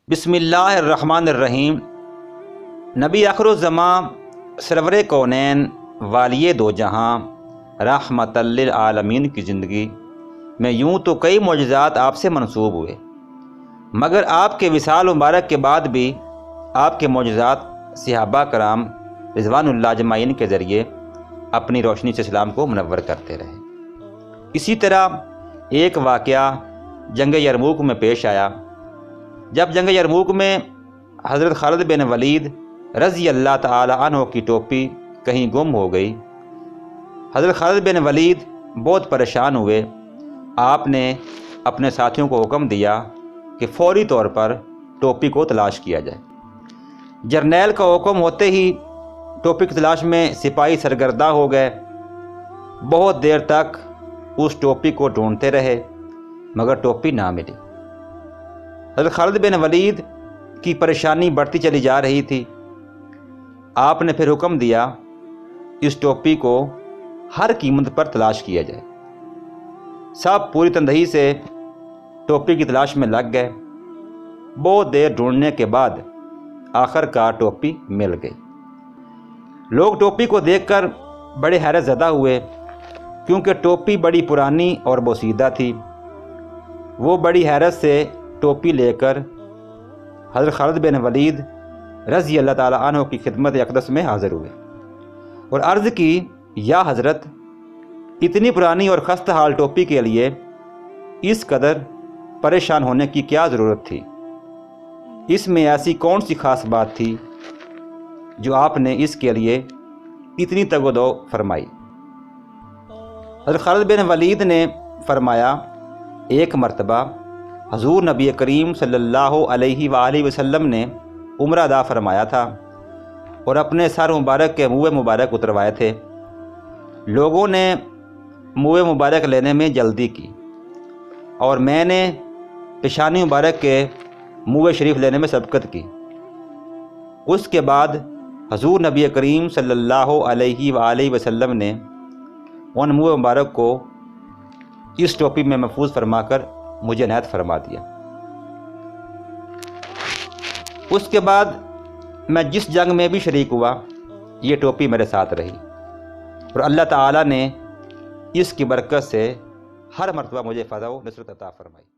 بسم اللہ الرحمن الرحیم۔ نبی آخر الزمان سرور کونین والی دو جہاں رحمت للعالمین کی زندگی میں یوں تو کئی معجزات آپ سے منسوب ہوئے، مگر آپ کے وصال مبارک کے بعد بھی آپ کے معجزات صحابہ کرام رضوان اللہ اجمعین کے ذریعے اپنی روشنی سے اسلام کو منور کرتے رہے۔ اسی طرح ایک واقعہ جنگ یرموک میں پیش آیا، جب جنگ یرموک میں حضرت خالد بن ولید رضی اللہ تعالی عنہ کی ٹوپی کہیں گم ہو گئی۔ حضرت خالد بن ولید بہت پریشان ہوئے۔ آپ نے اپنے ساتھیوں کو حکم دیا کہ فوری طور پر ٹوپی کو تلاش کیا جائے۔ جرنیل کا حکم ہوتے ہی ٹوپی کی تلاش میں سپاہی سرگرداں ہو گئے۔ بہت دیر تک اس ٹوپی کو ڈھونڈتے رہے مگر ٹوپی نہ ملی۔ حضرت خالد بن ولید کی پریشانی بڑھتی چلی جا رہی تھی۔ آپ نے پھر حکم دیا اس ٹوپی کو ہر قیمت پر تلاش کیا جائے۔ سب پوری تندہی سے ٹوپی کی تلاش میں لگ گئے۔ بہت دیر ڈھونڈنے کے بعد آخر کار ٹوپی مل گئی۔ لوگ ٹوپی کو دیکھ کر بڑے حیرت زدہ ہوئے، کیونکہ ٹوپی بڑی پرانی اور بوسیدہ تھی۔ وہ بڑی حیرت سے ٹوپی لے کر حضرت خالد بن ولید رضی اللہ تعالی عنہ کی خدمت اقدس میں حاضر ہوئے اور عرض کی، یا حضرت، اتنی پرانی اور خستہ حال ٹوپی کے لیے اس قدر پریشان ہونے کی کیا ضرورت تھی؟ اس میں ایسی کون سی خاص بات تھی جو آپ نے اس کے لیے اتنی تگ و دو فرمائی؟ حضرت خالد بن ولید نے فرمایا، ایک مرتبہ حضور نبی کریم صلی اللہ علیہ وآلہ وسلم نے عمرہ ادا فرمایا تھا اور اپنے سر مبارک کے منہ مبارک اتروائے تھے۔ لوگوں نے منہ مبارک لینے میں جلدی کی اور میں نے پیشانی مبارک کے منہ شریف لینے میں سبقت کی۔ اس کے بعد حضور نبی کریم صلی اللہ علیہ وآلہ وسلم نے ان منہ مبارک کو اس ٹوپی میں محفوظ فرما کر مجھے عنایت فرما دیا۔ اس کے بعد میں جس جنگ میں بھی شریک ہوا، یہ ٹوپی میرے ساتھ رہی اور اللہ تعالیٰ نے اس کی برکت سے ہر مرتبہ مجھے فضا و نصرت عطا فرمائی۔